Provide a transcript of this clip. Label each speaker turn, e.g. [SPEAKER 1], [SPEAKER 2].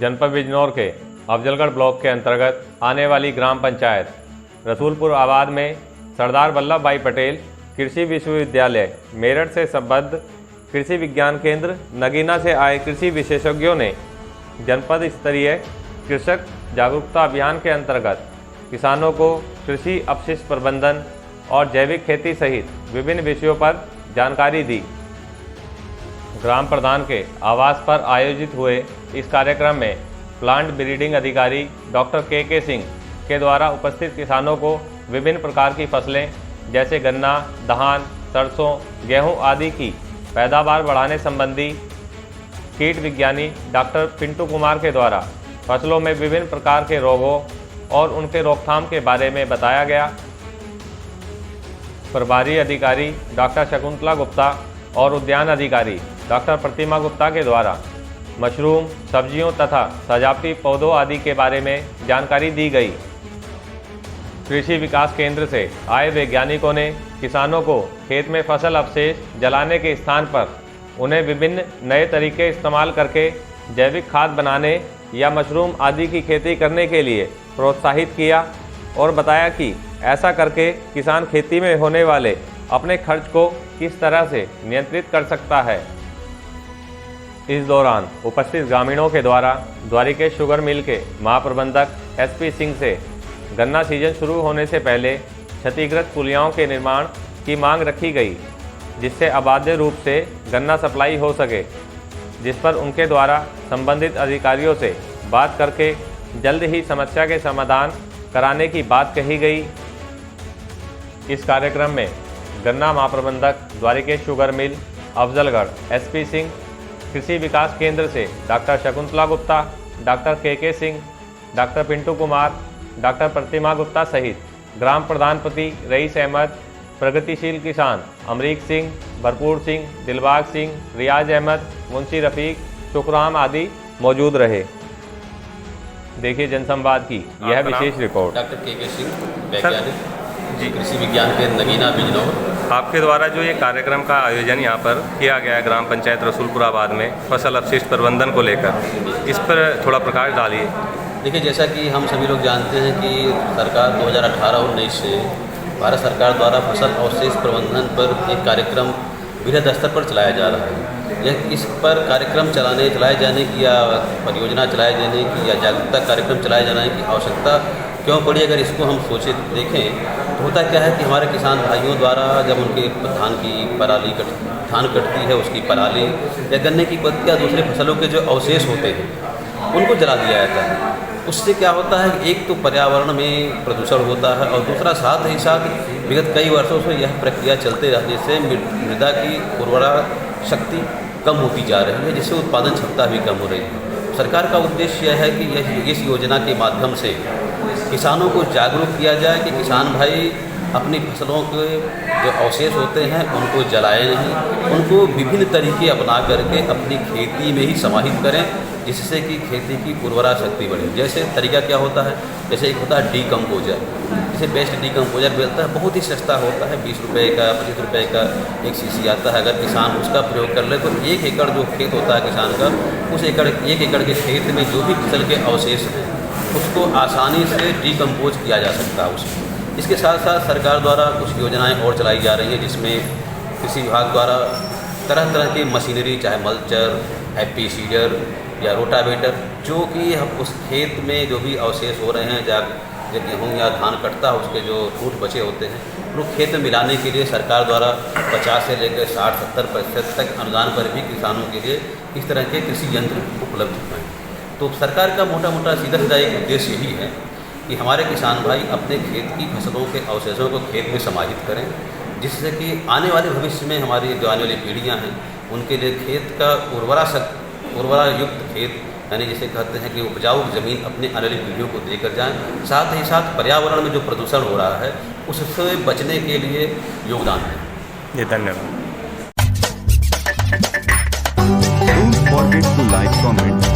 [SPEAKER 1] जनपद बिजनौर के अफजलगढ़ ब्लॉक के अंतर्गत आने वाली ग्राम पंचायत रसूलपुर आबाद में सरदार वल्लभ भाई पटेल कृषि विश्वविद्यालय मेरठ से संबद्ध कृषि विज्ञान केंद्र नगीना से आए कृषि विशेषज्ञों ने जनपद स्तरीय कृषक जागरूकता अभियान के अंतर्गत किसानों को कृषि अपशिष्ट प्रबंधन और जैविक खेती सहित विभिन्न विषयों पर जानकारी दी। ग्राम प्रधान के आवास पर आयोजित हुए इस कार्यक्रम में प्लांट ब्रीडिंग अधिकारी डॉक्टर के सिंह के द्वारा उपस्थित किसानों को विभिन्न प्रकार की फसलें जैसे गन्ना, धान, सरसों, गेहूं आदि की पैदावार बढ़ाने संबंधी कीट विज्ञानी डॉक्टर पिंटू कुमार के द्वारा फसलों में विभिन्न प्रकार के रोगों और उनके रोकथाम के बारे में बताया गया। प्रभारी अधिकारी डॉक्टर शकुंतला गुप्ता और उद्यान अधिकारी डॉक्टर प्रतिमा गुप्ता के द्वारा मशरूम, सब्जियों तथा सजावटी पौधों आदि के बारे में जानकारी दी गई। कृषि विकास केंद्र से आए वैज्ञानिकों ने किसानों को खेत में फसल अवशेष जलाने के स्थान पर उन्हें विभिन्न नए तरीके इस्तेमाल करके जैविक खाद बनाने या मशरूम आदि की खेती करने के लिए प्रोत्साहित किया और बताया कि ऐसा करके किसान खेती में होने वाले अपने खर्च को किस तरह से नियंत्रित कर सकता है। इस दौरान उपस्थित ग्रामीणों के द्वारा द्वारिकेश शुगर मिल के महाप्रबंधक SP सिंह से गन्ना सीजन शुरू होने से पहले क्षतिग्रस्त पुलियाओं के निर्माण की मांग रखी गई, जिससे अबाध्य रूप से गन्ना सप्लाई हो सके, जिस पर उनके द्वारा संबंधित अधिकारियों से बात करके जल्द ही समस्या के समाधान कराने की बात कही गई। इस कार्यक्रम में गन्ना महाप्रबंधक Dwarikesh sugar mill Afzalgarh SP Singh, कृषि विकास केंद्र से डॉक्टर शकुंतला गुप्ता, डॉक्टर के सिंह, डॉक्टर पिंटू कुमार, डॉक्टर प्रतिमा गुप्ता सहित ग्राम प्रधानपति रईस अहमद, प्रगतिशील किसान अमरीक सिंह, भरपूर सिंह, दिलबाग सिंह, रियाज अहमद, मुंशी रफीक, शुक्राम आदि मौजूद रहे। देखिए जनसंवाद की यह विशेष रिपोर्ट।
[SPEAKER 2] डॉक्टर के सिंह, वैज्ञानिक जी, कृषि विज्ञान केंद्र नगीना बिजनौर।
[SPEAKER 1] आपके द्वारा जो ये कार्यक्रम का आयोजन यहाँ पर किया गया है ग्राम पंचायत रसूलपुर आबाद में फसल अपशिष्ट प्रबंधन को लेकर, इस पर थोड़ा प्रकाश डालिए।
[SPEAKER 2] देखिए, जैसा कि हम सभी लोग जानते हैं कि सरकार 2018-19 से भारत सरकार द्वारा फसल अवशेष प्रबंधन पर एक कार्यक्रम वृहद स्तर पर चलाया जा रहा है। इस पर कार्यक्रम चलाए जाने की या परियोजना चलाए जाने की या जागरूकता कार्यक्रम चलाए जाने की आवश्यकता क्यों पड़ी, अगर इसको हम सोचे देखें तो होता क्या है कि हमारे किसान भाइयों द्वारा जब उनके धान कटती है, उसकी पराली या गन्ने की पत्तियाँ दूसरे फसलों के जो अवशेष होते हैं उनको जला दिया जाता है। उससे क्या होता है, एक तो पर्यावरण में प्रदूषण होता है और दूसरा साथ ही साथ विगत कई वर्षों से यह प्रक्रिया चलते रहने से मृदा की उर्वरा शक्ति कम होती जा रही है, जिससे उत्पादन क्षमता भी कम हो रही है। सरकार का उद्देश्य यह है कि इस योजना के माध्यम से किसानों को जागरूक किया जाए कि किसान भाई अपनी फसलों के जो अवशेष होते हैं उनको जलाएं नहीं, उनको विभिन्न तरीके अपना करके अपनी खेती में ही समाहित करें, जिससे कि खेती की उर्वरा शक्ति बढ़े। जैसे तरीका क्या होता है, जैसे एक होता है डीकम्पोजर, जिसे बेस्ट डीकम्पोजर मिलता है, बहुत ही सस्ता होता है, 20 रुपये का 25 रुपये का एक सीसी आता है। अगर किसान उसका प्रयोग कर ले तो 1 एकड़ जो खेत होता है किसान का, उस 1 एकड़ के खेत में जो भी फसल के अवशेष हैं उसको आसानी से डीकम्पोज किया जा सकता है उसको। इसके साथ साथ सरकार द्वारा कुछ योजनाएं और चलाई जा रही हैं, जिसमें कृषि विभाग द्वारा तरह तरह की मशीनरी, चाहे मल्चर, हैप्पी सीडर या रोटावेटर, जो कि हम उस खेत में जो भी अवशेष हो रहे हैं, जब गेहूँ या धान कटता है उसके जो टूट बचे होते हैं उनको खेत में मिलाने के लिए सरकार द्वारा 50 से लेकर 60-70% तक अनुदान पर भी किसानों के लिए इस तरह के कृषि यंत्र उपलब्ध हैं। तो सरकार का मोटा सीधा एक उद्देश्य यही है कि हमारे किसान भाई अपने खेत की फसलों के अवशेषों को खेत में समाहित करें, जिससे कि आने वाले भविष्य में हमारी जो आने वाली पीढ़ियाँ हैं उनके लिए खेत का उर्वरा युक्त खेत, यानी जिसे कहते हैं कि उपजाऊ ज़मीन अपने आने वाली पीढ़ियों को देकर जाएं। साथ ही साथ पर्यावरण में जो प्रदूषण हो रहा है उससे बचने के लिए योगदान दें।
[SPEAKER 1] जी, धन्यवाद।
[SPEAKER 3] Don't forget to like, comment